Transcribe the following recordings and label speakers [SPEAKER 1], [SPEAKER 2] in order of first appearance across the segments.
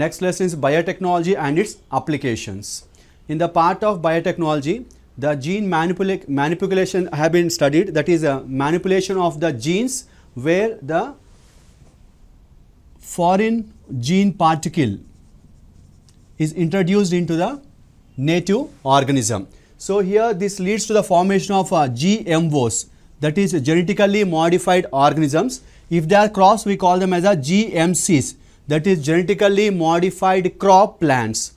[SPEAKER 1] Next lesson is biotechnology and its applications. In the part of biotechnology, the gene manipulation have been studied, that is a manipulation of the genes where the foreign gene particle is introduced into the native organism. So here this leads to the formation of GMOs, that is genetically modified organisms. If they are crossed, we call them as a GMCs, that is genetically modified crop plants.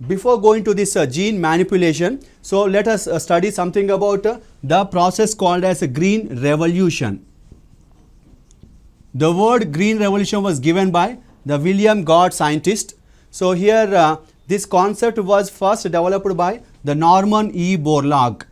[SPEAKER 1] Before going to this gene manipulation, so let us study something about the process called as a green revolution. The word green revolution was given by the William Gord scientist. So here this concept was first developed by the Norman E. Borlaug,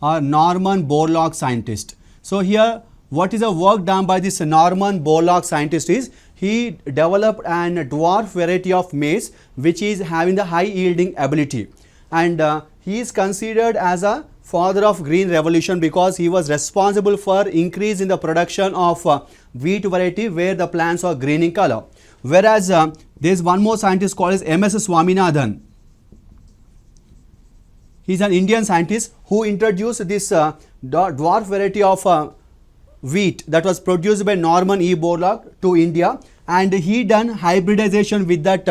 [SPEAKER 1] or Norman Borlaug scientist. So here what is the work done by this Norman Borlaug scientist is, he developed an dwarf variety of maize which is having the high yielding ability, and he is considered as a father of green revolution because he was responsible for increase in the production of wheat variety where the plants are green in color. Whereas there is one more scientist called as M.S. Swaminathan. He is an Indian scientist who introduced this dwarf variety of wheat that was produced by Norman E. Borlaug to India, and he done hybridization with that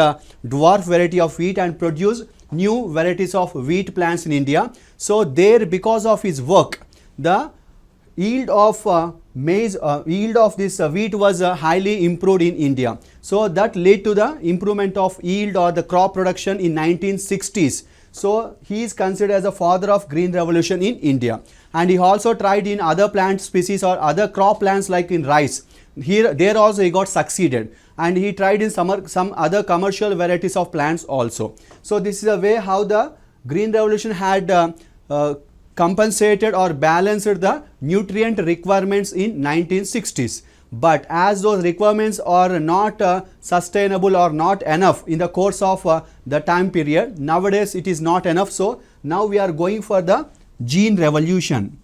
[SPEAKER 1] dwarf variety of wheat and produced new varieties of wheat plants in India. So there, because of his work, the yield of maize, yield of this wheat was highly improved in India. So that led to the improvement of yield or the crop production in 1960s. So he is considered as a father of green revolution in India, and he also tried in other plant species or other crop plants like in rice. There also he got succeeded, and he tried in some other commercial varieties of plants also. So this is a way how the green revolution had compensated or balanced the nutrient requirements in 1960s. But as those requirements are not sustainable or not enough in the course of the time period, nowadays it is not enough. So now we are going for the gene revolution.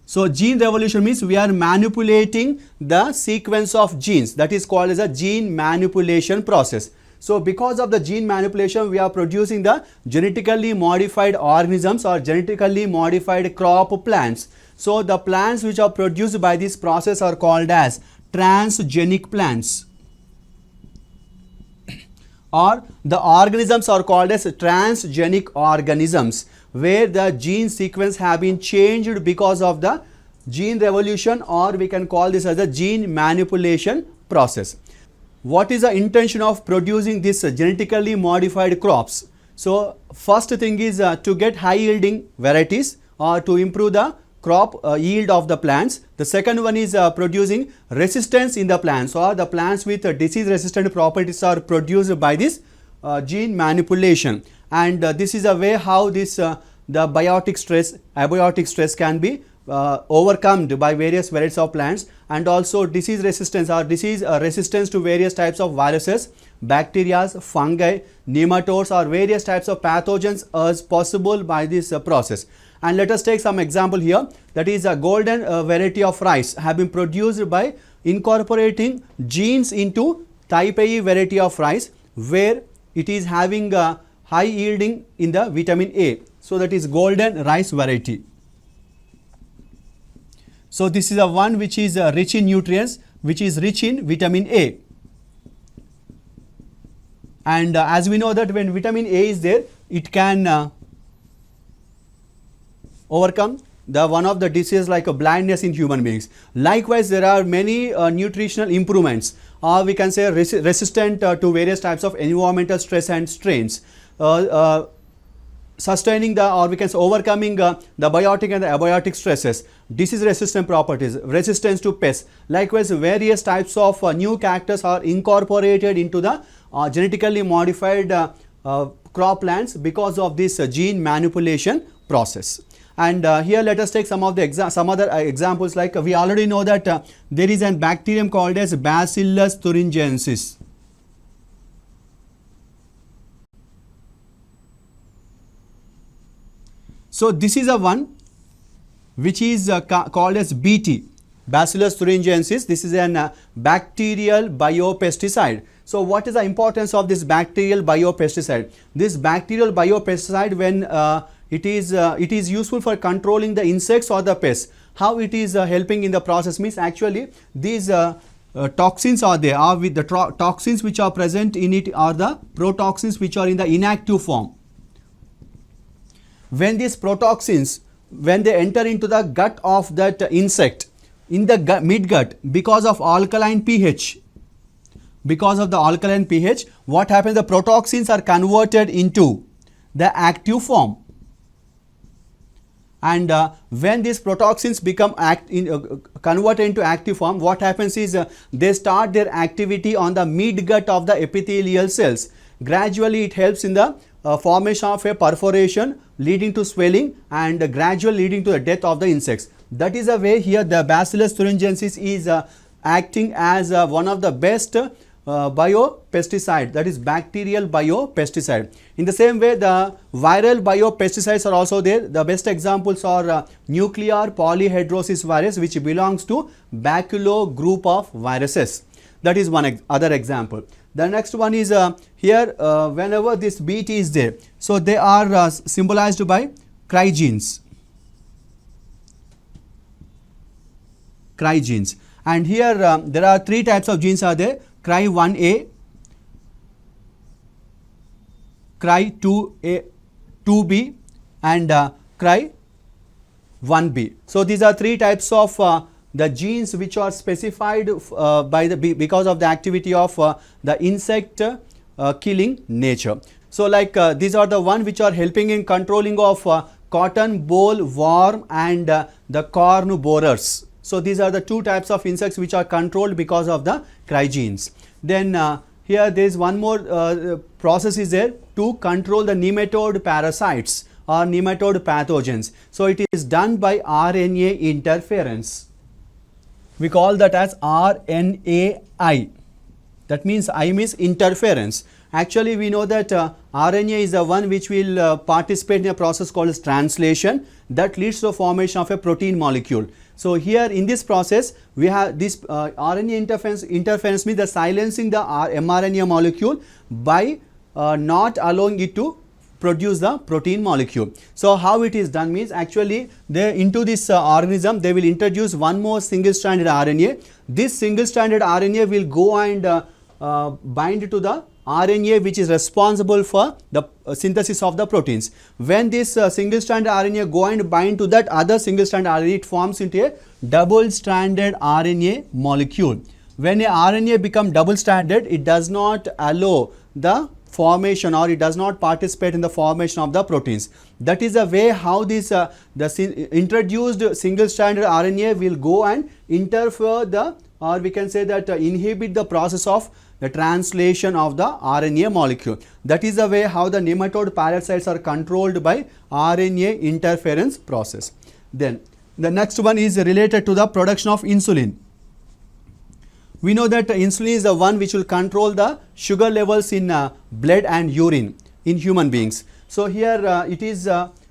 [SPEAKER 1] So gene revolution means we are manipulating the sequence of genes, that is called as a gene manipulation process. So because of the gene manipulation, we are producing the genetically modified organisms or genetically modified crop plants. So the plants which are produced by this process are called as transgenic plants, or the organisms are called as transgenic organisms, where the gene sequence have been changed because of the gene revolution, or we can call this as a gene manipulation process. What is the intention of producing this genetically modified crops? So first thing is to get high yielding varieties or to improve the crop yield of the plants. The second one is producing resistance in the plants, or the plants with disease resistant properties are produced by this gene manipulation. And this is a way how this the abiotic stress can be overcome by various varieties of plants, and also disease resistance or disease resistance to various types of viruses, bacteria, fungi, nematodes, or various types of pathogens is possible by this process. And let us take some example here, that is a golden variety of rice have been produced by incorporating genes into type A variety of rice, where it is having high yielding in the vitamin A. So that is golden rice variety. So this is a one which is rich in nutrients, which is rich in vitamin A. And as we know that when vitamin A is there, it can overcome the one of the diseases like a blindness in human beings. Likewise, there are many nutritional improvements, or we can say resistant to various types of environmental stress and strains, sustaining the, or we can say overcoming the biotic and the abiotic stresses, disease resistant properties, resistance to pests. Likewise, various types of new characters are incorporated into the genetically modified crop plants because of this gene manipulation process. And here let us take some of the some other examples. Like we already know that there is a bacterium called as Bacillus thuringiensis. So this is a one which is called as BT, Bacillus thuringiensis, this is an bacterial biopesticide. So what is the importance of this bacterial biopesticide? This bacterial biopesticide, when it is useful for controlling the insects or the pests. How it is helping in the process means, actually these toxins are there, or with the toxins which are present in it are the protoxins which are in the inactive form. When these protoxins, when they enter into the gut of that insect, in the midgut, because of alkaline pH, what happens, the protoxins are converted into the active form. And when these protoxins become converted into active form, what happens is they start their activity on the midgut of the epithelial cells. Gradually it helps in the formation of a perforation leading to swelling, and gradually leading to the death of the insects. That is a way here the Bacillus thuringiensis is acting as one of the best biopesticide, that is bacterial biopesticide. In the same way, the viral biopesticides are also there. The best examples are nuclear polyhedrosis virus, which belongs to baculo group of viruses. That is one other example. The next one is here whenever this BT is there, so they are symbolized by crygenes. And here there are three types of genes are there: Cry1A, Cry2B and Cry1B. So these are three types of the genes which are specified because of the activity of the insect killing nature. So like these are the one which are helping in controlling of cotton boll worm and the corn borers. So these are the two types of insects which are controlled because of the crygenes. Then here there is one more process is there to control the nematode parasites or nematode pathogens. So it is done by RNA interference. We call that as RNAi. That means I means interference. Actually, we know that RNA is the one which will participate in a process called as translation that leads to the formation of a protein molecule. So here in this process, we have this RNA interference means the silencing the mRNA molecule by not allowing it to produce the protein molecule. So how it is done means, actually they into this organism they will introduce one more single stranded RNA. This single stranded RNA will go and bind to the RNA which is responsible for the synthesis of the proteins. When this single stranded RNA go and bind to that other single stranded RNA, it forms into a double stranded RNA molecule. When a RNA become double stranded, it does not allow the formation, or it does not participate in the formation of the proteins. That is the way how this introduced single stranded RNA will go and interfere the, or we can say that inhibit the process of the translation of the RNA molecule. That is the way how the nematode parasites are controlled by RNA interference process. Then the next one is related to the production of insulin. We know that insulin is the one which will control the sugar levels in blood and urine in human beings. So here it is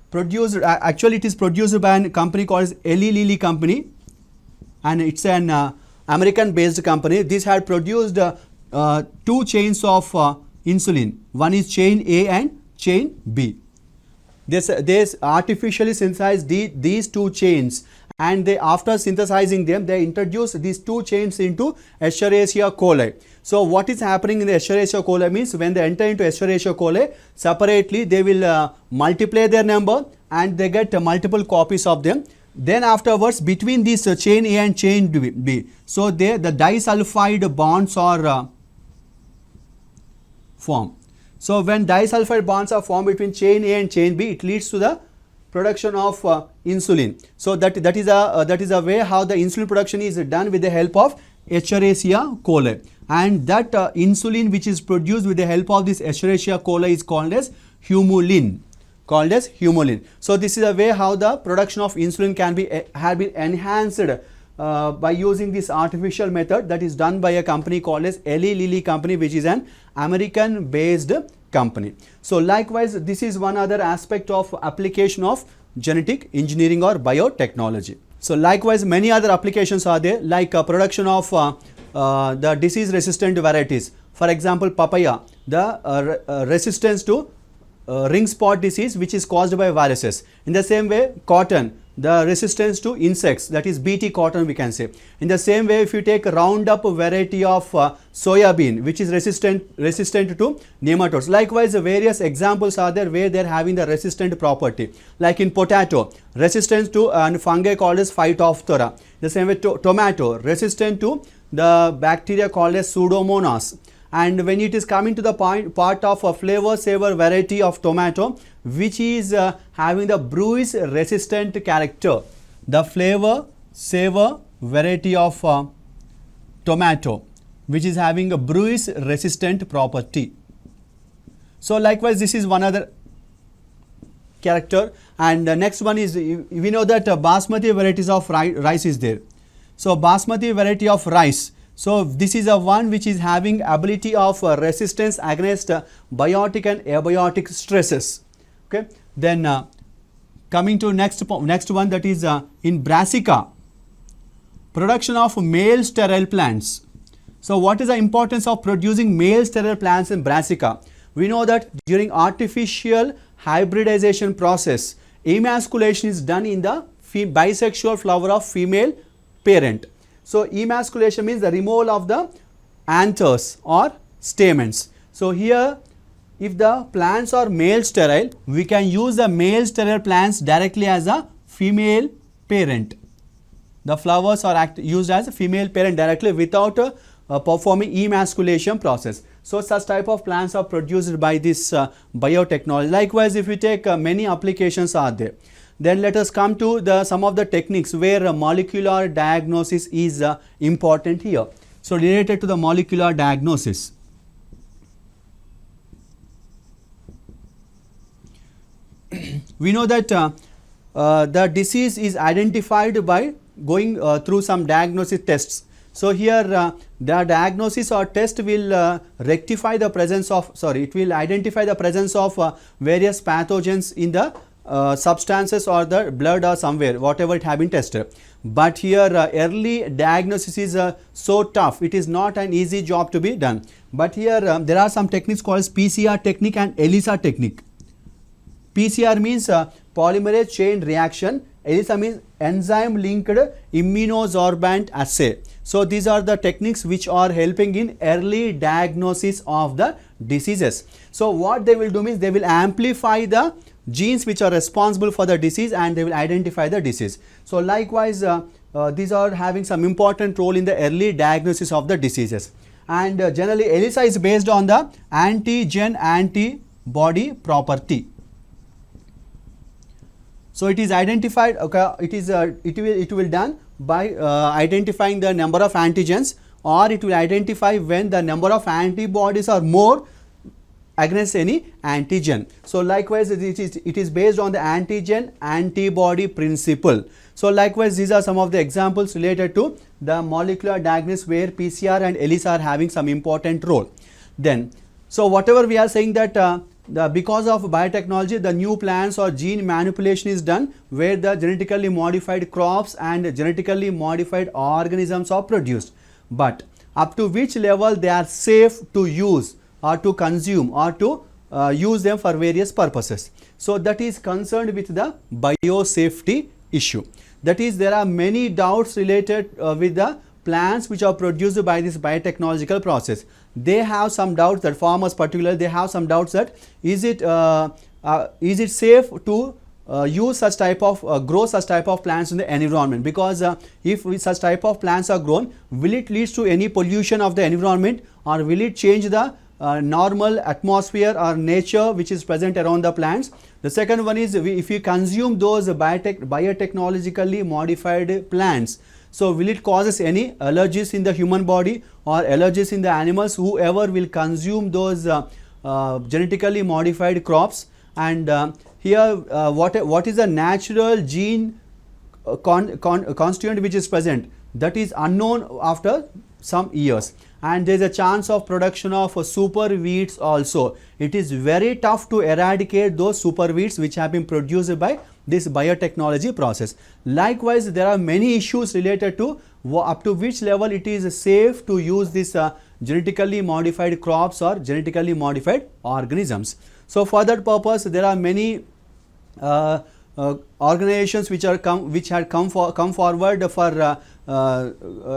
[SPEAKER 1] produced, actually it is produced by a company called Eli Lilly company, and it's an American based company. This had produced two chains of insulin. One is chain A and chain B. They artificially synthesized these two chains, and they, after synthesizing them, they introduce these two chains into Escherichia coli. So what is happening in the Escherichia coli means, when they enter into Escherichia coli, separately they will multiply their number and they get multiple copies of them. Then afterwards, between this chain A and chain B, so the disulfide bonds are formed. So when disulfide bonds are formed between chain A and chain B, it leads to the production of insulin. So that is a way how the insulin production is done with the help of Escherichia coli, and that insulin which is produced with the help of this Escherichia coli is called as humulin. So this is a way how the production of insulin can be have been enhanced by using this artificial method that is done by a company called as Eli Lilly company, which is an American based company. So likewise, this is one other aspect of application of genetic engineering or biotechnology. So likewise many other applications are there, like production of the disease resistant varieties. For example, papaya, the resistance to ring spot disease which is caused by viruses. In the same way, cotton, the resistance to insects, that is BT cotton we can say. In the same way, if you take a Roundup variety of soya bean which is resistant to nematodes. Likewise, various examples are there where they are having the resistant property. Like in potato, resistance to fungi called as Phytophthora. The same way, tomato, resistant to the bacteria called as Pseudomonas. And when it is coming to the part of a flavor saver variety of tomato which is having the bruise resistant character, the flavor saver variety of tomato which is having a bruise resistant property. So likewise this is one other character. And the next one is, we know that basmati varieties of rice is there. So basmati variety of rice, so this is a one which is having ability of resistance against biotic and abiotic stresses. Okay. Then coming to next one, that is in brassica, production of male sterile plants. So what is the importance of producing male sterile plants in brassica? We know that during artificial hybridization process, emasculation is done in the bisexual flower of female parent. So emasculation means the removal of the anthers or stamens. So here, if the plants are male sterile, we can use the male sterile plants directly as a female parent. The flowers are used as a female parent directly without performing emasculation process. So such type of plants are produced by this biotechnology. Likewise, if you take many applications are there. Then let us come to some of the techniques where molecular diagnosis is important here. So related to the molecular diagnosis. We know that the disease is identified by going through some diagnosis tests. So here the diagnosis or test will rectify the presence of, it will identify the presence of various pathogens in the substances or the blood or somewhere, whatever it have been tested. But here early diagnosis is so tough, it is not an easy job to be done. But here there are some techniques called PCR technique and ELISA technique. PCR means polymerase chain reaction, ELISA means enzyme linked immunosorbent assay. So these are the techniques which are helping in early diagnosis of the diseases. So what they will do means they will amplify the genes which are responsible for the disease and they will identify the disease. So likewise these are having some important role in the early diagnosis of the diseases. And generally ELISA is based on the antigen antibody property. So it is identified, okay, it will done by identifying the number of antigens, or it will identify when the number of antibodies are more against any antigen. So likewise it is based on the antigen antibody principle. So likewise these are some of the examples related to the molecular diagnosis where PCR and ELISA are having some important role. Then, so whatever we are saying that because of biotechnology, the new plants or gene manipulation is done where the genetically modified crops and genetically modified organisms are produced. But up to which level they are safe to use or to consume or to use them for various purposes. So that is concerned with the biosafety issue. That is, there are many doubts related with the plants which are produced by this biotechnological process. They have some doubts, that farmers particularly, they have some doubts that is it safe to use such type of grow such type of plants in the environment, because if such type of plants are grown, will it lead to any pollution of the environment, or will it change the normal atmosphere or nature which is present around the plants? The second one is, if you consume those biotechnologically modified plants, so will it causes any allergies in the human body or allergies in the animals, whoever will consume those genetically modified crops? And here what is the natural gene constituent which is present, that is unknown after some years. And there is a chance of production of super weeds also. It is very tough to eradicate those super weeds which have been produced by this biotechnology process. Likewise, there are many issues related to up to which level it is safe to use this genetically modified crops or genetically modified organisms. So for that purpose, there are many organizations which had come forward for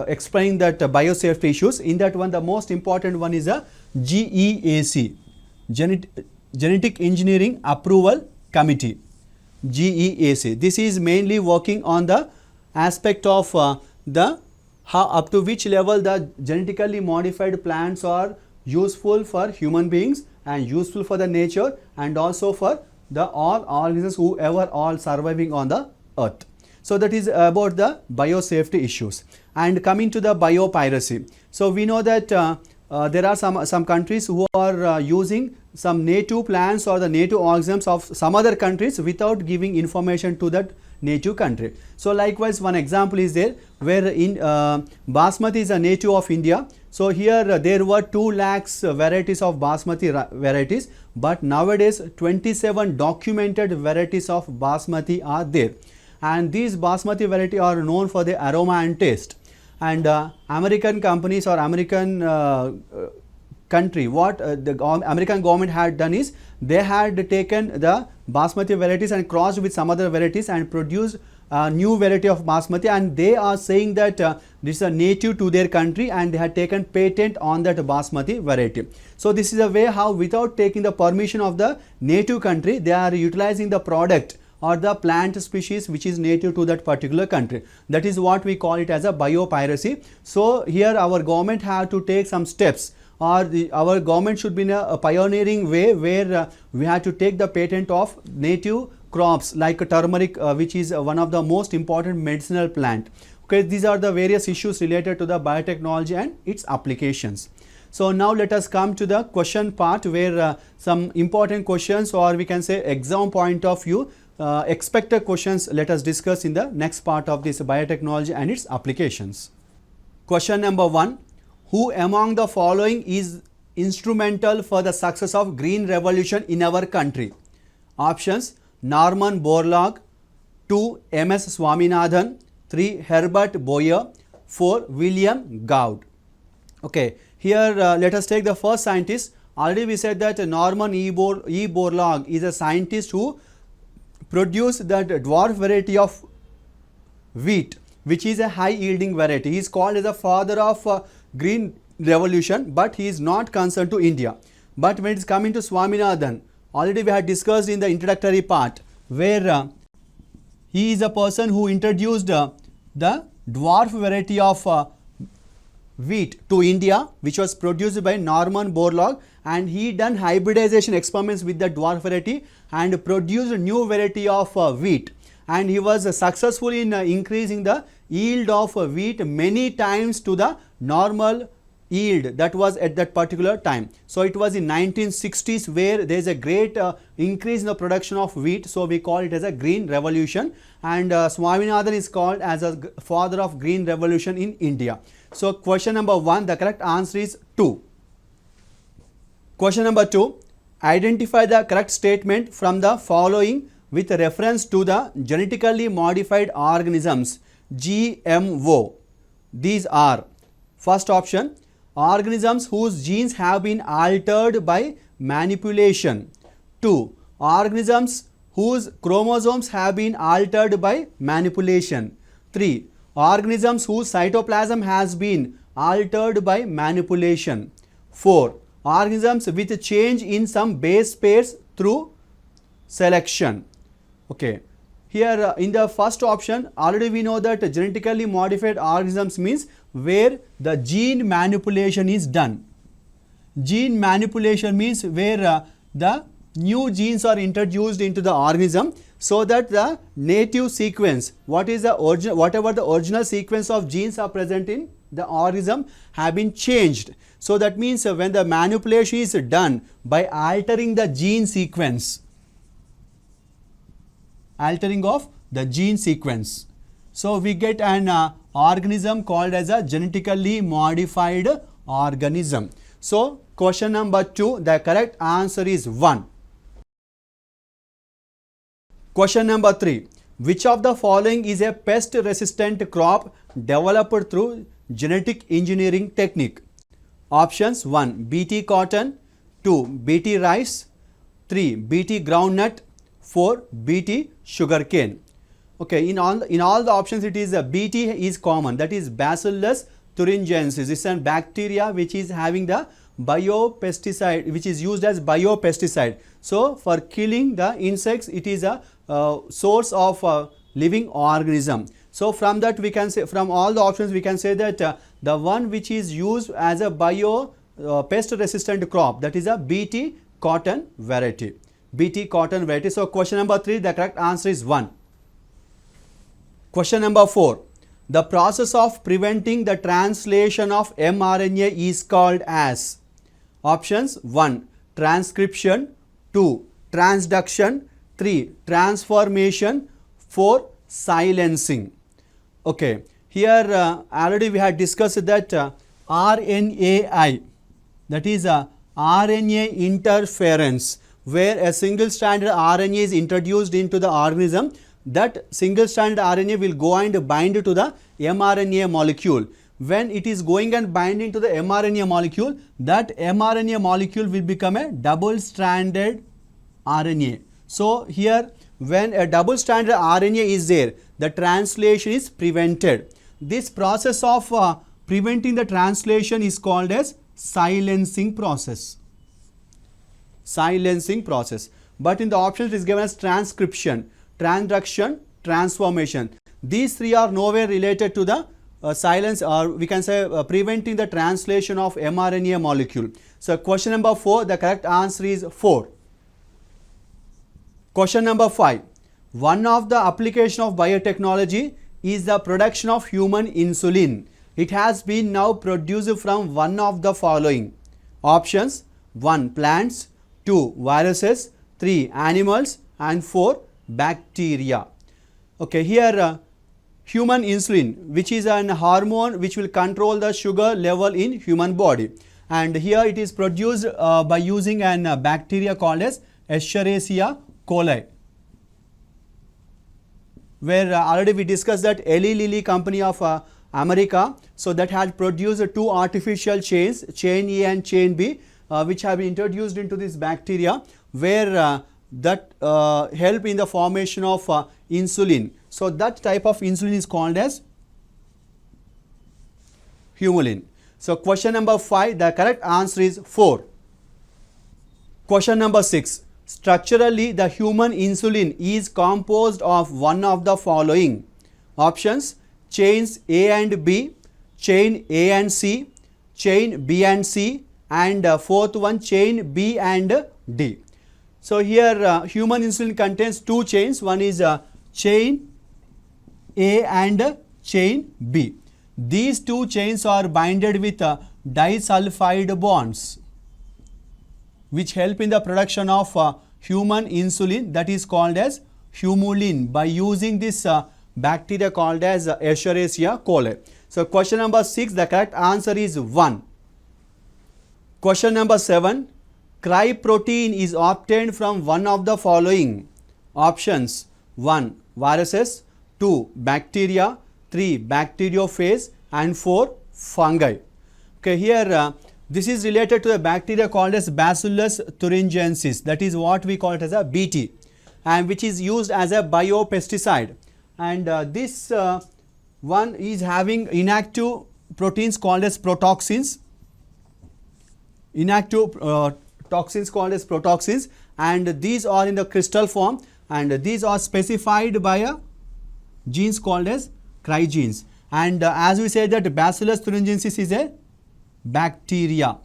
[SPEAKER 1] explaining that biosafety issues. In that one, the most important one is a GEAC, Genetic Engineering Approval Committee. GEAC. This is mainly working on the aspect of the how up to which level the genetically modified plants are useful for human beings and useful for the nature and also for the all organisms whoever are surviving on the earth. So that is about the biosafety issues. And coming to the biopiracy. So we know that there are some countries who are using some native plants or the native organisms of some other countries without giving information to that native country. So likewise, one example is there where in Basmati is a native of India. So here there were 2 lakhs varieties of Basmati varieties, but nowadays 27 documented varieties of Basmati are there, and these Basmati variety are known for the aroma and taste. And American companies or American country, what the American government had done is they had taken the Basmati varieties and crossed with some other varieties and produced a new variety of Basmati, and they are saying that this is a native to their country and they had taken patent on that Basmati variety. So this is a way how without taking the permission of the native country, they are utilizing the product or the plant species which is native to that particular country. That is what we call it as a biopiracy. So here our government have to take some steps, or our government should be in a pioneering way where we have to take the patent of native crops like turmeric, which is one of the most important medicinal plant. Okay, these are the various issues related to the biotechnology and its applications. So now let us come to the question part where some important questions, or we can say exam point of view, expected questions, let us discuss in the next part of this biotechnology and its applications. Question number 1. Who among the following is instrumental for the success of green revolution in our country? Options: Norman Borlaug, 2. MS Swaminathan, 3. Herbert Boyer, 4. William Goud. Okay, here let us take the first scientist. Already we said that Norman E. Borlaug is a scientist who produced that dwarf variety of wheat, which is a high yielding variety. He is called as the father of green revolution, but he is not concerned to India. But when it is coming to Swaminathan, already we had discussed in the introductory part where he is a person who introduced the dwarf variety of wheat to India, which was produced by Norman Borlaug, and he done hybridization experiments with the dwarf variety and produced a new variety of wheat, and he was successful in increasing the yield of wheat many times to the normal yield that was at that particular time. So it was in 1960s where there is a great increase in the production of wheat, so we call it as a green revolution, and Swaminathan is called as a father of green revolution in India. So question number 1, the correct answer is 2. Question number 2, identify the correct statement from the following with reference to the genetically modified organisms, GMO. These are: first option, organisms whose genes have been altered by manipulation; 2. organisms whose chromosomes have been altered by manipulation; 3. organisms whose cytoplasm has been altered by manipulation; 4. organisms with change in some base pairs through selection. Okay. Here in the first option, already we know that genetically modified organisms means where the gene manipulation is done. Gene manipulation means where the new genes are introduced into the organism so that the native sequence, whatever the original sequence of genes are present in the organism have been changed. So that means when the manipulation is done by altering the gene sequence, altering of the gene sequence, so we get an organism called as a genetically modified organism. So question number 2, the correct answer is 1. Question number 3. Which of the following is a pest resistant crop developed through genetic engineering technique? Options: 1. Bt cotton, 2. Bt rice, 3. Bt groundnut, 4. Bt sugarcane. Okay, in all the options it is Bt is common, that is Bacillus thuringiensis. It's a bacteria which is having the biopesticide, which is used as biopesticide. So for killing the insects, it is a source of living organism. So from that we can say, from all the options we can say that the one which is used as a pest resistant crop, that is a Bt cotton variety. Bt cotton variety. So question number 3, the correct answer is 1. Question number 4. The process of preventing the translation of mRNA is called as? Options: 1. Transcription, 2. Transduction, 3. Transformation, 4. Silencing. Okay, here already we had discussed that RNAi, that is RNA interference, where a single stranded RNA is introduced into the organism. That single stranded RNA will go and bind to the mRNA molecule. When it is going and binding to the mRNA molecule, that mRNA molecule will become a double stranded RNA. So here when a double stranded RNA is there, the translation is prevented. This process of preventing the translation is called as silencing process. Silencing process. But in the options it is given as transcription, transduction, transformation. These three are nowhere related to the silence, or we can say preventing the translation of mRNA molecule. So question number 4, the correct answer is 4. Question number 5. One of the application of biotechnology is the production of human insulin. It has been now produced from one of the following. Options: 1. Plants, 2. Viruses, 3. Animals, and 4. Bacteria. Okay, here human insulin, which is an hormone which will control the sugar level in human body, and here it is produced by using an bacteria called as Escherichia coli, where already we discussed that Eli Lilly company of America, so that had produced two artificial chains, chain A and chain B, which have been introduced into this bacteria, where that help in the formation of insulin. So that type of insulin is called as humulin. So question number 5, the correct answer is 4. Question number 6. Structurally, the human insulin is composed of one of the following. Options: chains A and B, chain A and C, chain B and C, and fourth one, chain B and D. So here human insulin contains two chains. One is chain A and chain B. These two chains are binded with disulfide bonds, which help in the production of human insulin, that is called as humulin, by using this bacteria called as Escherichia coli. So question number 6, the correct answer is 1. Question number 7. Cry protein is obtained from one of the following. Options: 1. Viruses, 2. Bacteria, 3. Bacteriophage, and 4. Fungi. Okay, here this is related to a bacteria called as Bacillus thuringiensis, that is what we call it as a Bt, and which is used as a biopesticide. And this one is having inactive proteins called as protoxins, toxins called as protoxins, and these are in the crystal form, and these are specified by a genes called as cry genes. And as we said that Bacillus thuringiensis is a bacteria,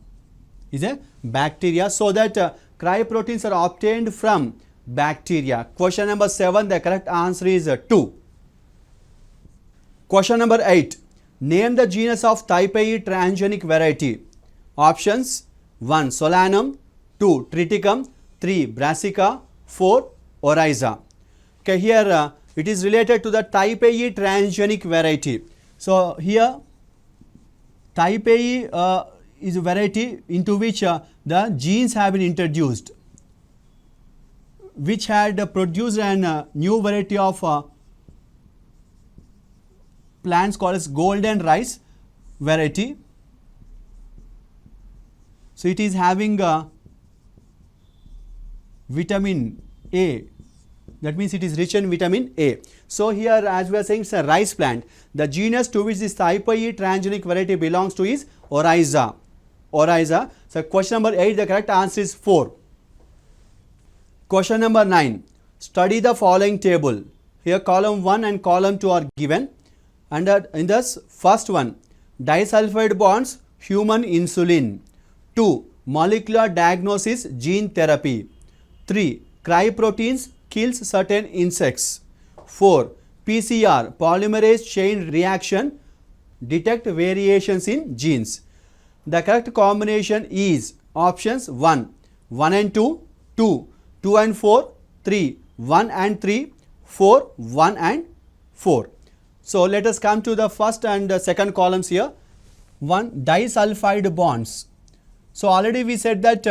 [SPEAKER 1] so that cry proteins are obtained from bacteria. Question number 7, the correct answer is 2. Question number 8. Name the genus of type A transgenic variety. Options: 1. Solanum, 2. Triticum, 3. Brassica, 4. Oryza. Okay, here it is related to the type A transgenic variety. So here type A is a variety into which the genes have been introduced, which had produced an new variety of plants called as golden rice variety. So it is having vitamin A, that means it is rich in vitamin A. So here, as we are saying, it's a rice plant. The genus to which this type E transgenic variety belongs to is Oryza. Oryza. So question number 8, the correct answer is 4. Question number 9, study the following table. Here column 1 and column 2 are given, and in this first one, disulfide bonds, human insulin. 2, molecular diagnosis, gene therapy. 3, cryproteins kills certain insects. 4, PCR, polymerase chain reaction, detect variations in genes. The correct combination is options 1, 1 and 2, 2, 2 and 4, 3, 1 and 3, 4, 1 and 4. So let us come to the first and second columns here. 1, disulfide bonds. So already we said that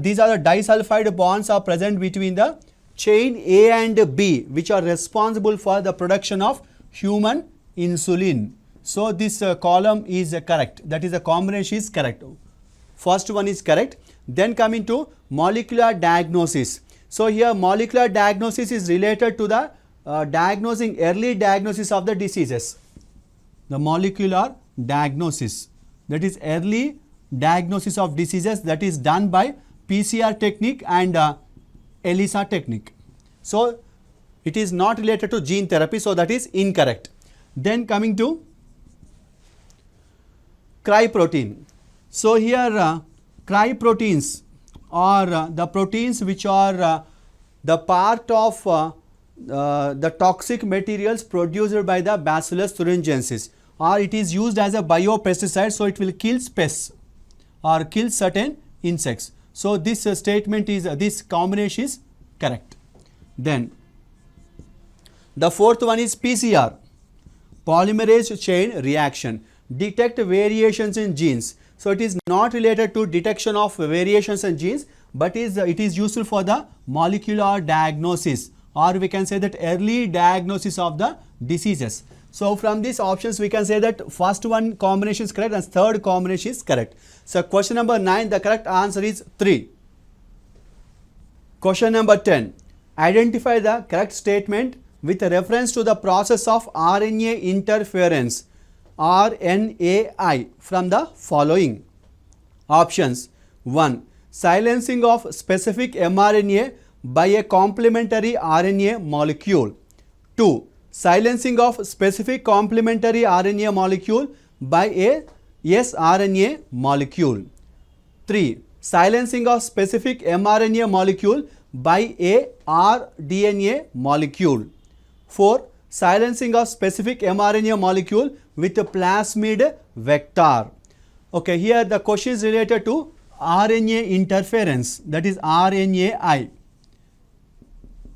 [SPEAKER 1] these are the disulfide bonds are present between the chain A and B, which are responsible for the production of human insulin. So this column is correct, that is the combination is correct. First one is correct. Then coming to molecular diagnosis. So here molecular diagnosis is related to the early diagnosis of the diseases. The molecular diagnosis, that is early diagnosis of diseases, that is done by PCR technique and ELISA technique. So it is not related to gene therapy, so that is incorrect. Then coming to cryprotein. So here cryproteins are the proteins which are the part of the toxic materials produced by the Bacillus thuringiensis, or it is used as a biopesticide, so it will kill pests or kill certain insects. So this statement is this combination is correct. Then the fourth one is PCR, polymerase chain reaction, detect variations in genes. So it is not related to detection of variations in genes, but it is useful for the molecular diagnosis, or we can say that early diagnosis of the diseases. So from these options we can say that first one combination is correct and third combination is correct. So question number 9, the correct answer is 3. Question number 10, identify the correct statement with reference to the process of RNA interference, RNAi, from the following options. 1, silencing of specific mRNA by a complementary RNA molecule. 2, silencing of specific complementary RNA molecule by a sRNA molecule. 3, silencing of specific mRNA molecule by a rDNA molecule. 4, silencing of specific mRNA molecule with a plasmid vector. Okay, here the question is related to RNA interference, that is RNAi.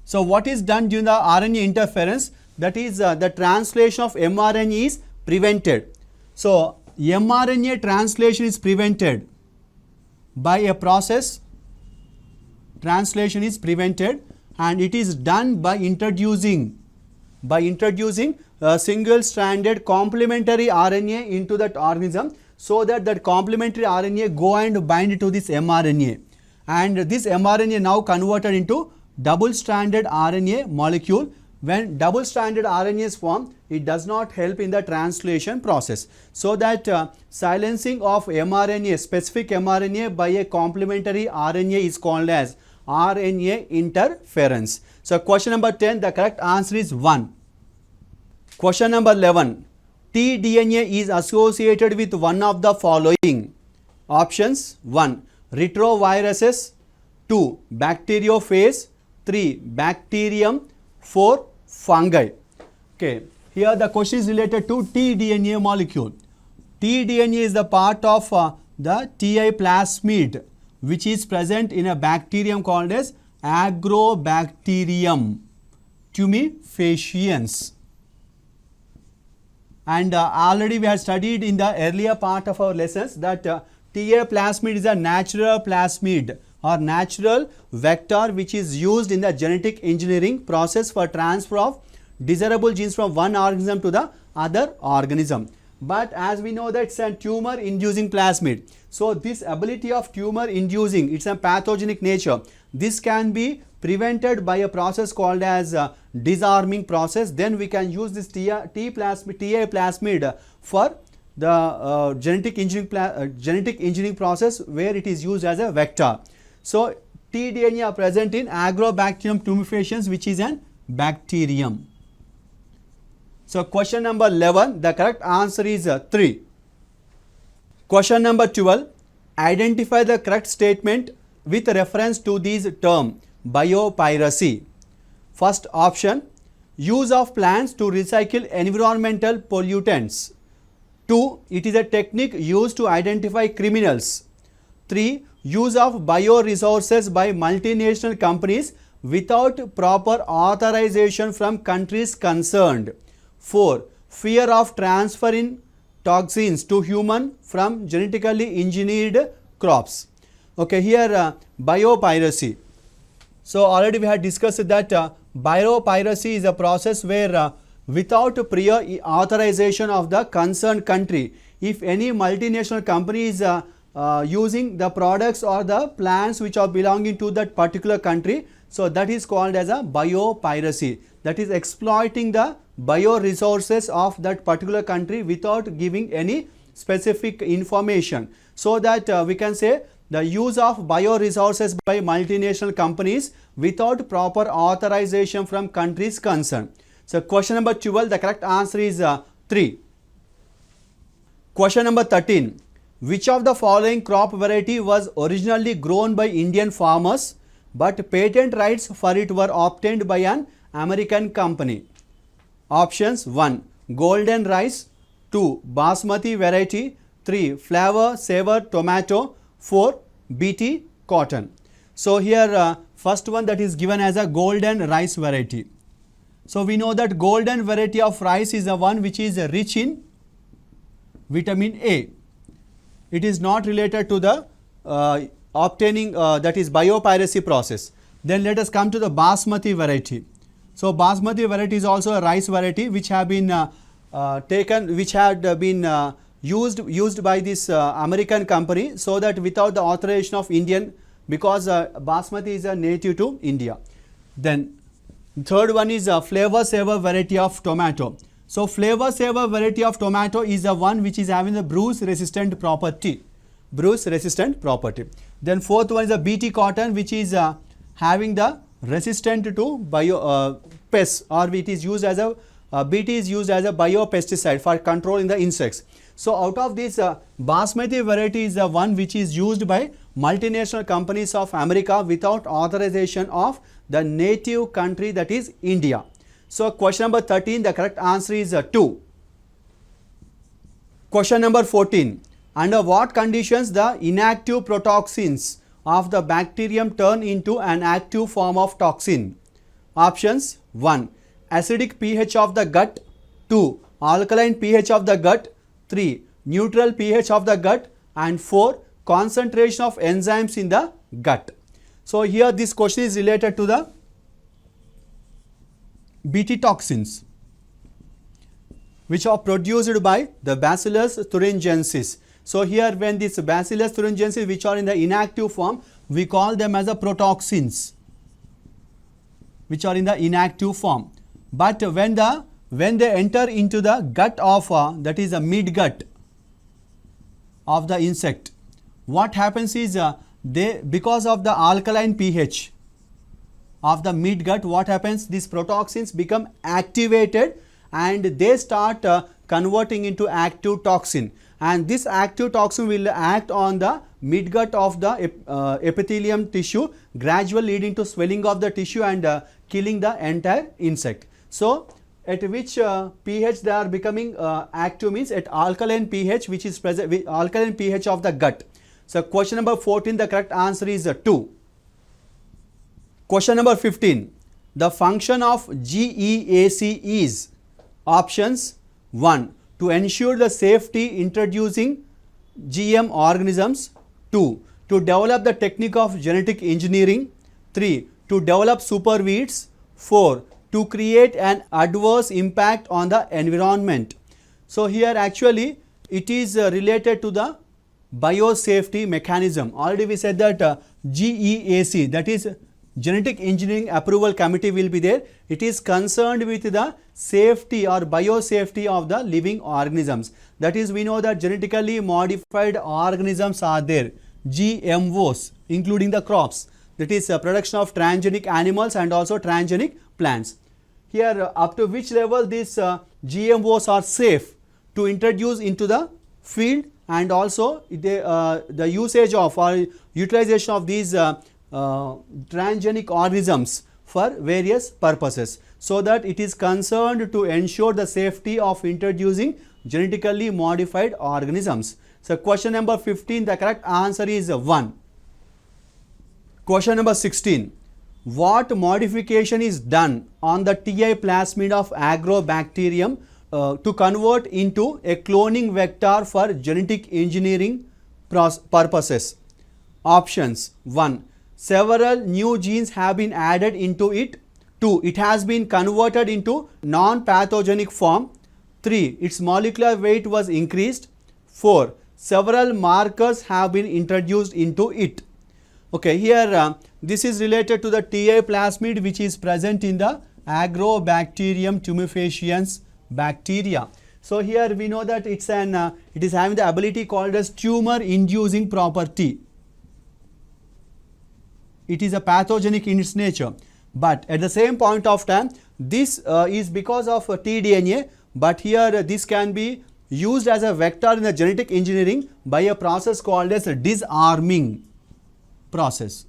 [SPEAKER 1] So what is done during the RNA interference? That is the translation of mRNA is prevented. So mRNA translation is prevented by a process. Translation is prevented, and it is done by introducing a single stranded complementary RNA into that organism, so that complementary RNA go and bind to this mRNA, and this mRNA now converted into double stranded RNA molecule. When double stranded RNA is formed, it does not help in the translation process. So that silencing of mRNA, specific mRNA by a complementary RNA is called as RNA interference. So question number 10, the correct answer is 1. Question number 11, tDNA is associated with one of the following options. 1, retroviruses. 2, bacteriophage. 3, bacterium. 4, fungi. Okay, here the question is related to tDNA molecule. tDNA is the part of the Ti plasmid, which is present in a bacterium called as Agrobacterium tumefaciens. And already we had studied in the earlier part of our lessons that Ta plasmid is a natural plasmid or natural vector which is used in the genetic engineering process for transfer of desirable genes from one organism to the other organism. But as we know that it's a tumor inducing plasmid. So this ability of tumor inducing, it's a pathogenic nature. This can be prevented by a process called as disarming process. Then we can use this TA plasmid for the genetic engineering process where it is used as a vector. So tDNA are present in Agrobacterium tumefaciens, which is an bacterium. So question number 11, the correct answer is 3. Question number 12, identify the correct statement with reference to this term biopiracy. First option, use of plants to recycle environmental pollutants. 2. It is a technique used to identify criminals. 3. Use of bioresources by multinational companies without proper authorization from countries concerned. 4. Fear of transferring toxins to human from genetically engineered crops. Okay, here biopiracy. So already we had discussed that biopiracy is a process where without prior authorization of the concerned country, if any multinational company is using the products or the plants which are belonging to that particular country, so that is called as a biopiracy. That is exploiting the bioresources of that particular country without giving any specific information. So that we can say the use of bioresources by multinational companies without proper authorization from countries concerned. So question number 12, the correct answer is 3. Question number 13, which of the following crop variety was originally grown by Indian farmers but patent rights for it were obtained by an American company? Options: 1. Golden rice, 2. Basmati variety, 3. Flavor saver tomato, 4. BT cotton. So here first one that is given as a golden rice variety. So we know that golden variety of rice is the one which is rich in vitamin A. It is not related to the obtaining that is biopiracy process. Then let us come to the basmati variety. So basmati variety is also a rice variety which have been used by this American company, so that without the authorization of Indian, because basmati is a native to India. Then third one is a flavor saver variety of tomato. So flavor saver variety of tomato is the one which is having the bruise resistant property. Then fourth one is a BT cotton, which is having the resistant to pests, or it is used as a BT is used as a biopesticide for controlling the insects. So out of this basmati variety is the one which is used by multinational companies of America without authorization of the native country, that is India. So question number 13, the correct answer is 2. Question number 14, under what conditions the inactive protoxins of the bacterium turn into an active form of toxin? Options: 1. Acidic pH of the gut, 2. Alkaline pH of the gut, 3. Neutral pH of the gut, and 4. Concentration of enzymes in the gut. So here this question is related to the BT toxins which are produced by the Bacillus thuringiensis. So here when this Bacillus thuringiensis which are in the inactive form, we call them as a protoxins which are in the inactive form. But when they enter into the gut of that is a midgut of the insect, what happens is because of the alkaline pH of the midgut, what happens, these protoxins become activated and they start converting into active toxin, and this active toxin will act on the midgut of the epithelium tissue, gradually leading to swelling of the tissue and killing the entire insect. So at which pH they are becoming active means at alkaline pH, which is present with alkaline pH of the gut. So question number 14, the correct answer is 2. Question number 15, the function of GEAC is options: 1. To ensure the safety introducing GM organisms, 2. to develop the technique of genetic engineering. 3. To develop super weeds. 4. To create an adverse impact on the environment. So here actually it is related to the biosafety mechanism. Already we said that GEAC, that is Genetic Engineering Approval Committee, will be there. It is concerned with the safety or biosafety of the living organisms. That is, we know that genetically modified organisms are there, GMOs, including the crops. That is production of transgenic animals and also transgenic plants. Here up to which level these GMOs are safe to introduce into the field, and also the usage of or utilization of these transgenic organisms for various purposes, so that it is concerned to ensure the safety of introducing genetically modified organisms. So question number 15, the correct answer is 1. Question number 16. What modification is done on the TI plasmid of agrobacterium to convert into a cloning vector for genetic engineering purposes? Options: 1. Several new genes have been added into it. 2. It has been converted into non-pathogenic form. 3. Its molecular weight was increased. 4. Several markers have been introduced into it. Okay, here this is related to the TI plasmid which is present in the Agrobacterium tumefaciens bacteria. So here we know that it is having the ability called as tumor inducing property. It is a pathogenic in its nature, but at the same point of time this is because of tDNA, but here this can be used as a vector in the genetic engineering by a process called as a disarming process.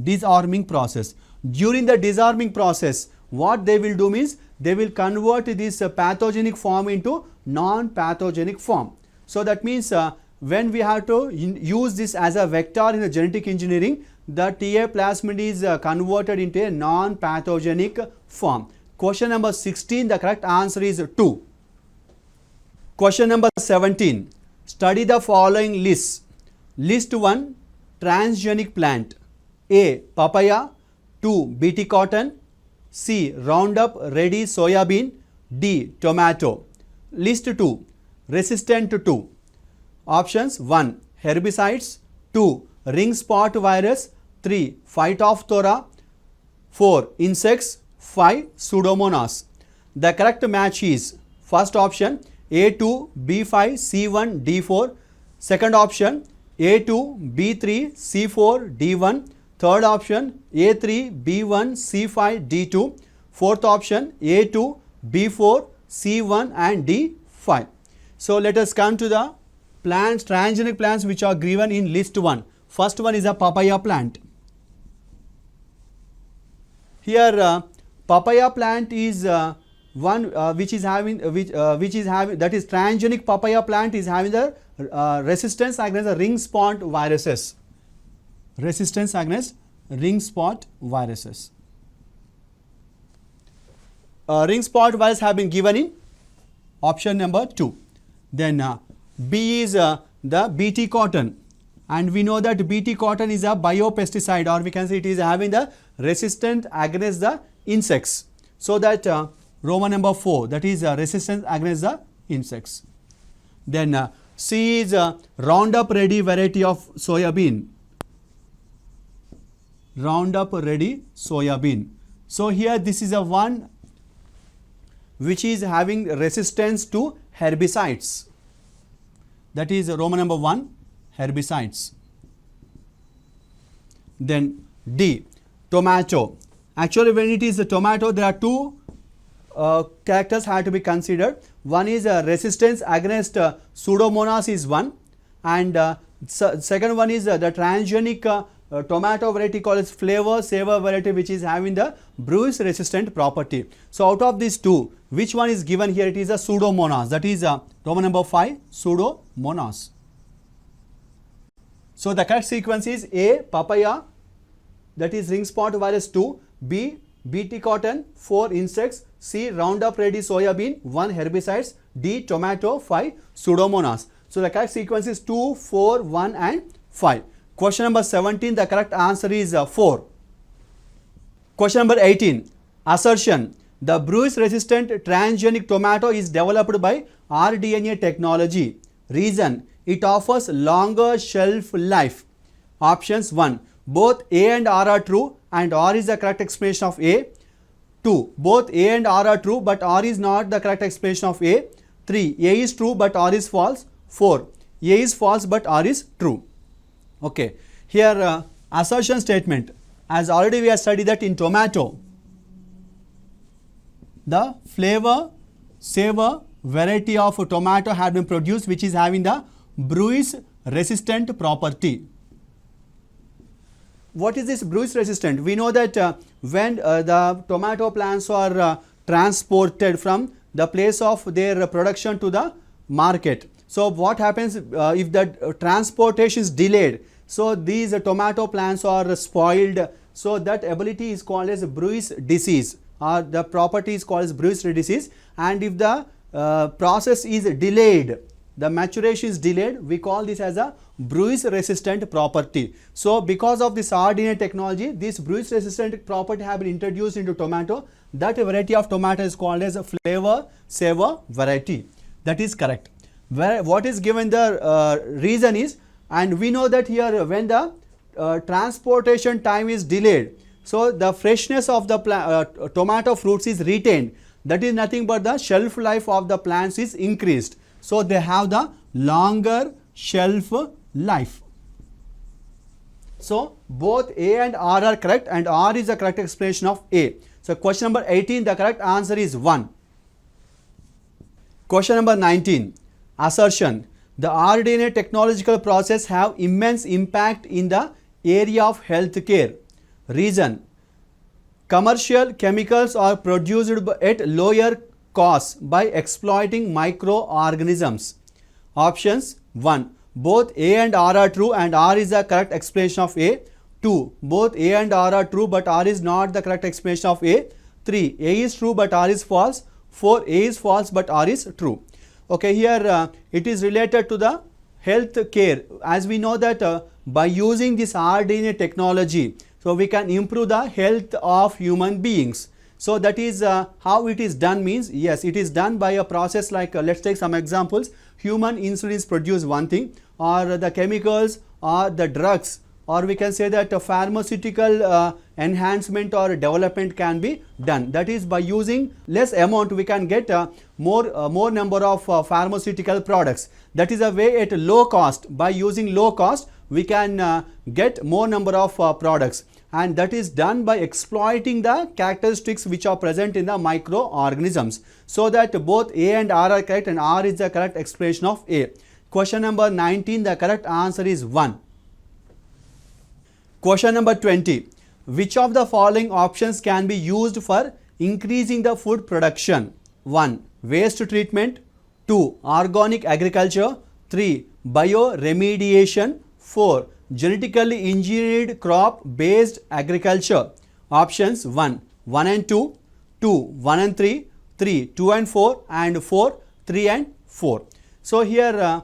[SPEAKER 1] Disarming process. During the disarming process, what they will do means they will convert this pathogenic form into non-pathogenic form. So that means when we have to use this as a vector in the genetic engineering, the TI plasmid is converted into a non-pathogenic form. Question number 16, the correct answer is 2. Question number 17. Study the following lists. List 1, transgenic plant. A. Papaya. 2. BT cotton. C. Roundup Ready soybean. D. Tomato. List 2. Resistant to. Options: 1. Herbicides. 2. Ring spot virus. 3. Phytophthora. 4. Insects. 5. Pseudomonas. The correct match is first option A2, B5, C1, D4. Second option A2, B3, C4, D1. Third option A3, B1, C5, D2. Fourth option A2, B4, C1 and D5. So let us come to the plants, transgenic plants which are given in list 1. First one is a papaya plant. Here papaya plant is one which is having that is transgenic papaya plant is having the resistance against the ring spot viruses. Resistance against ring spot viruses. Ring spot virus have been given in option number 2. Then B is the BT cotton, and we know that BT cotton is a biopesticide, or we can say it is having the resistant against the insects. So that Roman number 4, that is resistance against the insects. Then C is Roundup Ready variety of soybean. Roundup Ready soybean. So here this is a one which is having resistance to herbicides. That is Roman number 1, herbicides. Then D, tomato. Actually when it is a tomato, there are two characters have to be considered. One is resistance against Pseudomonas is one, and second one is the transgenic tomato variety called as flavor saver variety, which is having the bruise resistant property. So out of these two, which one is given here? It is a Pseudomonas, that is Roman number 5, Pseudomonas. So the correct sequence is A, papaya, that is ring spot virus 2, B, BT cotton, 4 insects, C, Roundup Ready soybean, 1 herbicides, D, tomato, 5 Pseudomonas. So the correct sequence is 2, 4, 1 and 5. Question number 17, the correct answer is 4. Question number 18, assertion. The bruise-resistant transgenic tomato is developed by rDNA technology. Reason, it offers longer shelf life. Options 1, both A and R are true and R is the correct explanation of A. 2, both A and R are true but R is not the correct explanation of A. 3, A is true but R is false. 4, A is false but R is true. Okay, here assertion statement, as already we have studied that in tomato, the flavor savor variety of tomato had been produced which is having the bruise resistant property. What is this bruise resistant? We know that when the tomato plants are transported from the place of their production to the market. So what happens if the transportation is delayed? So these tomato plants are spoiled. So that ability is called as bruise disease, or the property is called as bruise disease. And if the process is delayed, the maturation is delayed, we call this as a bruise resistant property. So because of this rDNA technology, this bruise resistant property have been introduced into tomato. That variety of tomato is called as a flavor savor variety. That is correct. What is given the reason is, and we know that here when the transportation time is delayed, so the freshness of the tomato fruits is retained. That is nothing but the shelf life of the plants is increased. So they have the longer shelf life. So both A and R are correct and R is the correct explanation of A. So question number 18, the correct answer is 1. Question number 19, assertion. The rDNA technological process have immense impact in the area of healthcare. Reason, commercial chemicals are produced at lower costs by exploiting microorganisms. Options 1, both A and R are true and R is the correct explanation of A. 2, both A and R are true but R is not the correct explanation of A. 3, A is true but R is false. 4, A is false but R is true. Okay, here it is related to the health care. As we know that by using this rDNA technology, so we can improve the health of human beings. So that is how it is done means, yes, it is done by a process like let's take some examples. Human insulin is produced one thing, or the chemicals or the drugs, or we can say that pharmaceutical enhancement or development can be done. That is by using less amount we can get more number of pharmaceutical products. That is a way at low cost. By using low cost we can get more number of products, and that is done by exploiting the characteristics which are present in the microorganisms. So that both A and R are correct and R is the correct explanation of A. Question number 19, the correct answer is 1. Question number 20. Which of the following options can be used for increasing the food production? 1, waste treatment. 2, organic agriculture. 3, bioremediation. 4, genetically engineered crop based agriculture. Options 1, 1 and 2, 2, 1 and 3, 3, 2 and 4, and 4, 3 and 4. So here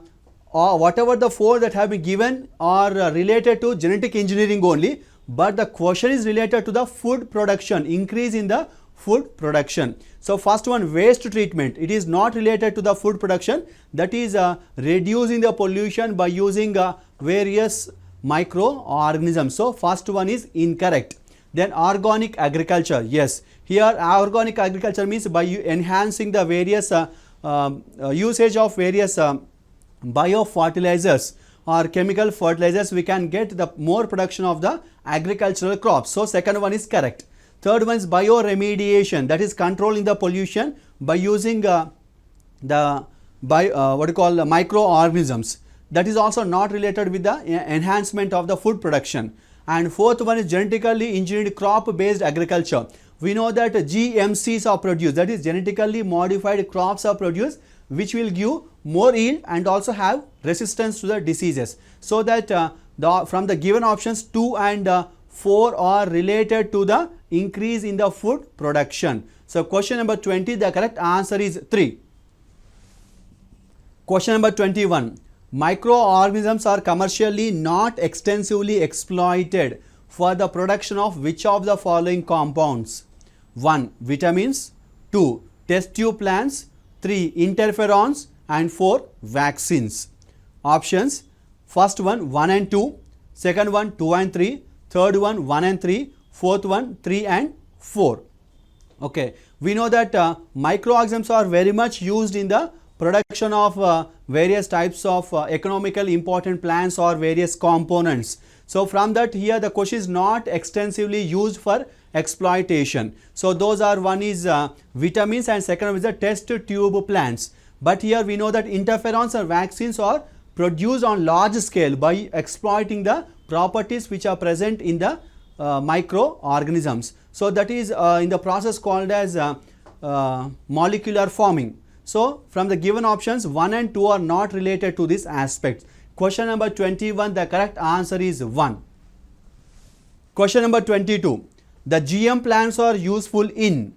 [SPEAKER 1] whatever the 4 that have been given are related to genetic engineering only, but the question is related to the food production, increase in the food production. So first one, waste treatment, it is not related to the food production, that is reducing the pollution by using various microorganisms. So first one is incorrect. Then organic agriculture, yes, here organic agriculture means by enhancing the various usage of various biofertilizers or chemical fertilizers, we can get the more production of the agricultural crops. So second one is correct. Third one is bioremediation, that is controlling the pollution by using microorganisms. That is also not related with the enhancement of the food production. And fourth one is genetically engineered crop based agriculture. We know that GMCs are produced, that is genetically modified crops are produced, which will give more yield and also have resistance to the diseases. So that from the given options 2 and 4 are related to the increase in the food production. So question number 20, the correct answer is 3. Question number 21. Microorganisms are commercially not extensively exploited for the production of which of the following compounds? 1. Vitamins, 2. Test tube plants, 3. Interferons, and 4. Vaccines. Options: first one 1 and 2, second one 2 and 3, third one 1 and 3, fourth one 3 and 4. Okay, we know that microorganisms are very much used in the production of various types of economically important plants or various components. So from that, here the question is not extensively used for exploitation. So those are, one is vitamins and second one is the test tube plants. But here we know that interferons or vaccines are produced on large scale by exploiting the properties which are present in the microorganisms. So that is in the process called as molecular forming. So from the given options, 1 and 2 are not related to this aspect. Question number 21, the correct answer is 1. Question number 22, the GM plants are useful in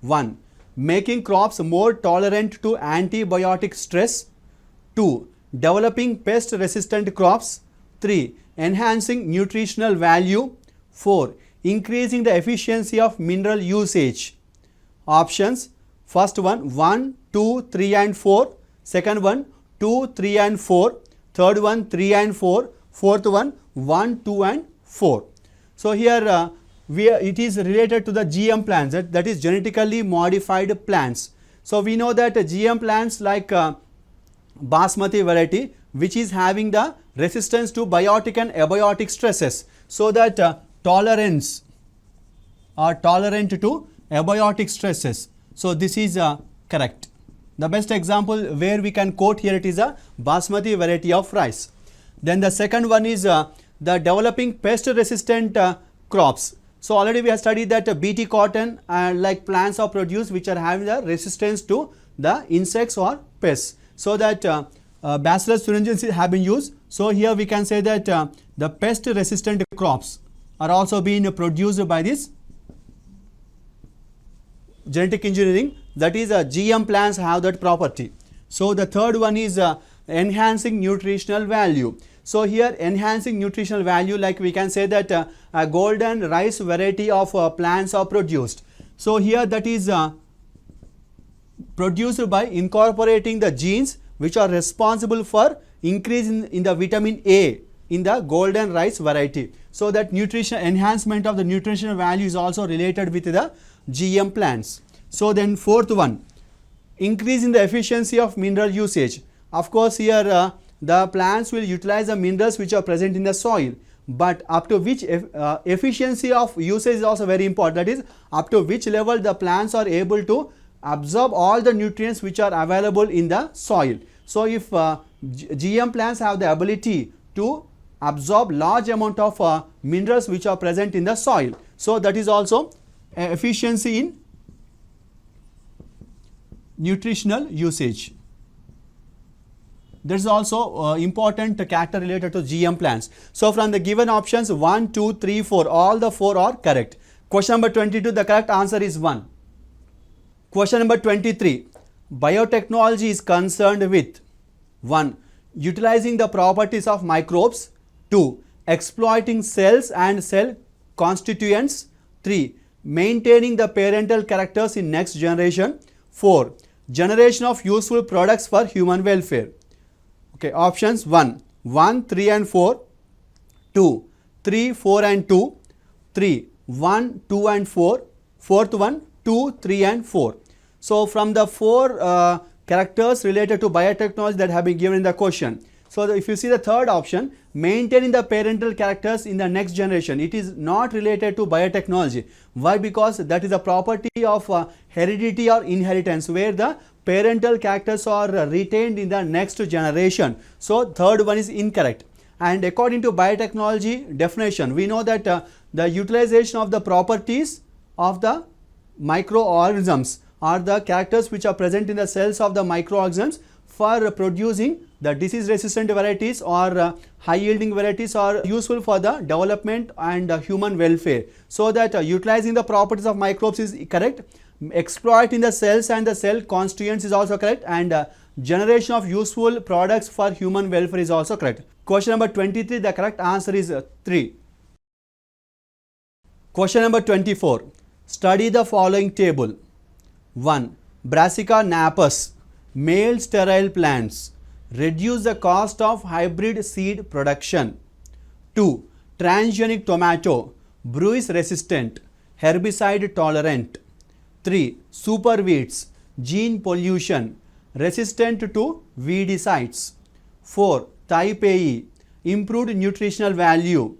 [SPEAKER 1] 1. Making crops more tolerant to antibiotic stress, 2. Developing pest resistant crops, 3. Enhancing nutritional value, 4. Increasing the efficiency of mineral usage. Options: first one 1, 2, 3 and 4, second one 2, 3 and 4, third one 3 and 4, fourth one 1, 2 and 4. So here it is related to the GM plants, that is genetically modified plants. So we know that GM plants like basmati variety, which is having the resistance to biotic and abiotic stresses, so that tolerance or tolerant to abiotic stresses. So this is correct. The best example where we can quote here, it is a basmati variety of rice. Then the second one is the developing pest resistant crops. So already we have studied that BT cotton like plants are produced which are having the resistance to the insects or pests. So that Bacillus thuringiensis have been used. So here we can say that the pest resistant crops are also being produced by this genetic engineering, that is GM plants have that property. So the third one is enhancing nutritional value. So here enhancing nutritional value, like we can say that a golden rice variety of plants are produced. So here that is produced by incorporating the genes which are responsible for increase in the vitamin A in the golden rice variety. So that nutrition enhancement of the nutritional value is also related with the GM plants. So then fourth one, increase in the efficiency of mineral usage. Of course here the plants will utilize the minerals which are present in the soil, but up to which efficiency of usage is also very important, that is up to which level the plants are able to absorb all the nutrients which are available in the soil. So if GM plants have the ability to absorb large amount of minerals which are present in the soil, so that is also efficiency in nutritional usage. There is also important character related to GM plants. So from the given options 1, 2, 3, 4, all the 4 are correct. Question number 22, the correct answer is 1. Question number 23, biotechnology is concerned with 1. Utilizing the properties of microbes, 2. Exploiting cells and cell constituents, 3. Maintaining the parental characters in next generation, 4. Generation of useful products for human welfare. Okay, options 1, 1, 3 and 4, 2, 3, 4 and 2, 3, 1, 2 and 4, fourth one 2, 3 and 4. So from the 4 characters related to biotechnology that have been given in the question. So if you see the third option, maintaining the parental characters in the next generation, it is not related to biotechnology. Why? Because that is a property of heredity or inheritance, where the parental characters are retained in the next generation. So third one is incorrect. And according to biotechnology definition, we know that the utilization of the properties of the microorganisms or the characters which are present in the cells of the microorganisms for producing the disease resistant varieties or high yielding varieties are useful for the development and human welfare. So that utilizing the properties of microbes is correct, exploiting the cells and the cell constituents is also correct, and generation of useful products for human welfare is also correct. Question number 23, the correct answer is 3. Question number 24, study the following table. 1. Brassica napus, male sterile plants, reduce the cost of hybrid seed production. 2. Transgenic tomato, bruise resistant, herbicide tolerant. 3. Super weeds, gene pollution, resistant to weedicides. 4. Type A, improved nutritional value,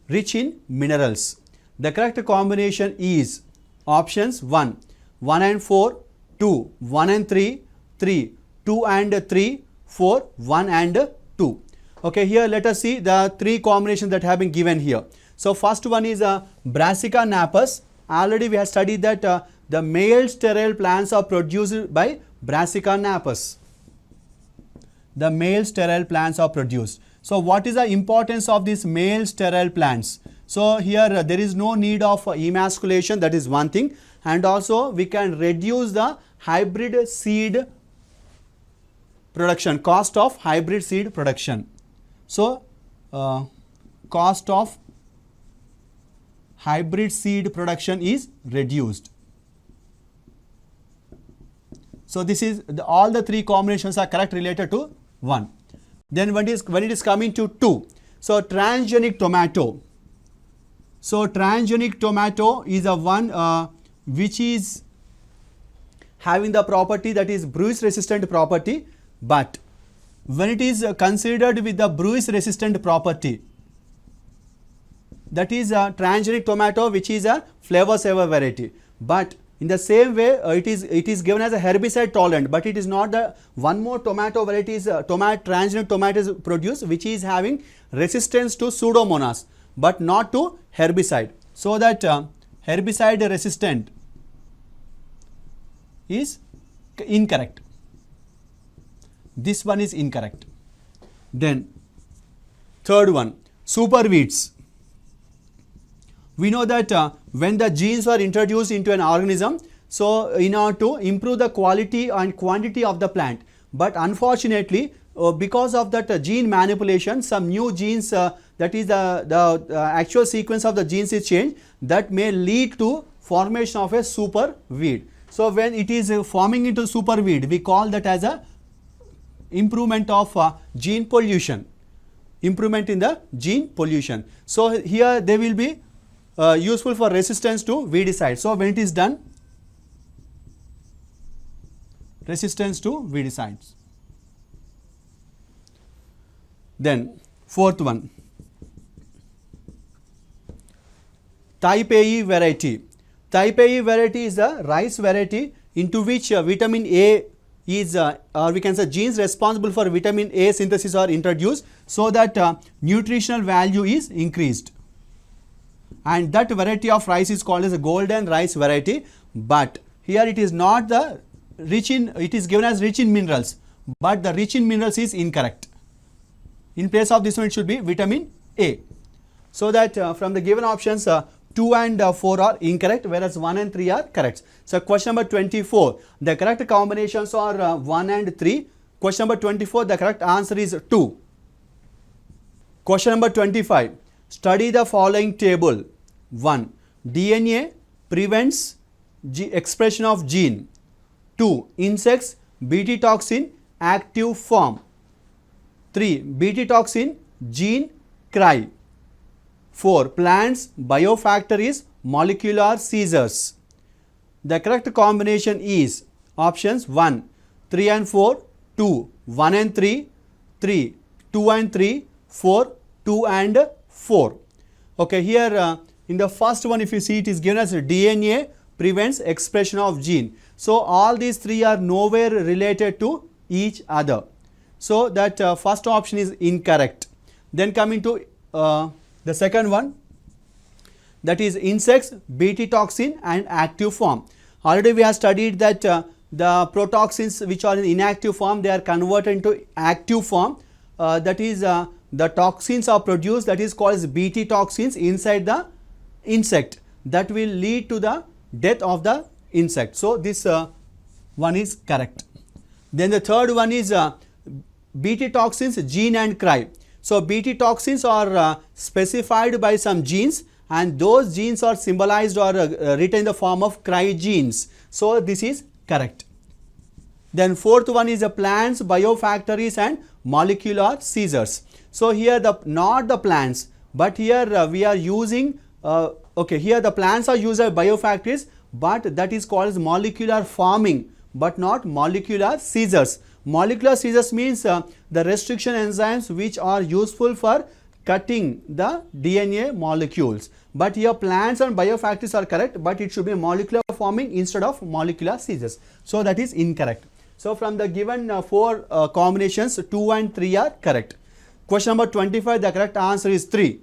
[SPEAKER 1] rich in minerals. The correct combination is options 1, 1 and 4, 2, 1 and 3, 3, 2 and 3, 4, 1 and 2. Okay, here let us see the 3 combinations that have been given here. So, first one is Brassica napus. Already we have studied that the male sterile plants are produced by Brassica napus. The male sterile plants are produced. So, what is the importance of these male sterile plants? So, here there is no need of emasculation, that is one thing, and also we can reduce the hybrid seed production, cost of hybrid seed production. So, cost of hybrid seed production is reduced. So, this is all the 3 combinations are correct related to 1. Then when it is coming to 2, so transgenic tomato. So, transgenic tomato is a one which is having the property that is bruise resistant property, but when it is considered with the bruise resistant property, that is a transgenic tomato which is a flavor saver variety, but in the same way it is given as a herbicide tolerant, but it is not the one more tomato varieties transgenic tomatoes produced which is having resistance to pseudomonas but not to herbicide. So, that herbicide resistant is incorrect. This one is incorrect. Then third one, super weeds. We know that when the genes are introduced into an organism, so in order to improve the quality and quantity of the plant, but unfortunately because of that gene manipulation, some new genes that is the actual sequence of the genes is changed, that may lead to formation of a super weed. So, when it is forming into super weed, we call that as a improvement of gene pollution, improvement in the gene pollution. So, here they will be useful for resistance to weedicides. So, when it is done, resistance to weedicides. Then fourth one, type A variety. Type A variety is a rice variety into which vitamin A is or we can say genes responsible for vitamin A synthesis are introduced, so that nutritional value is increased, and that variety of rice is called as a golden rice variety. But here it is not the rich in, it is given as rich in minerals, but the rich in minerals is incorrect. In place of this one it should be vitamin A. So, that from the given options 2 and 4 are incorrect, whereas 1 and 3 are correct. So, question number 24, the correct combinations are 1 and 3. Question number 24, the correct answer is 2. Question number 25, study the following table. 1. DNA prevents expression of gene. 2. Insects Bt toxin active form. 3. Bt toxin gene cry. 4. Plants biofactor is molecular seizures. The correct combination is options 1, 3 and 4, 2, 1 and 3, 3, 2 and 3, 4, 2 and 4. Okay, here in the first one, if you see, it is given as DNA prevents expression of gene. So, all these 3 are nowhere related to each other. So, that first option is incorrect. Then coming to the second one, that is insects, Bt toxin and active form. Already we have studied that the protoxins which are in inactive form, they are converted into active form. That is the toxins are produced, that is called as Bt toxins inside the insect, that will lead to the death of the insect. So this one is correct. Then the third one is Bt toxins, gene and cry. So Bt toxins are specified by some genes, and those genes are symbolized or written in the form of cry genes. So this is correct. Then fourth one is the plants, biofactories and molecular seizures. So here not the plants, but here we are using okay, here the plants are used as biofactories, but that is called as molecular farming, but not molecular seizures. Molecular seizures means the restriction enzymes which are useful for cutting the DNA molecules. But here plants and biofactories are correct, but it should be molecular farming instead of molecular seizures. So that is incorrect. So from the given four combinations, 2 and 3 are correct. Question number 25, the correct answer is 3.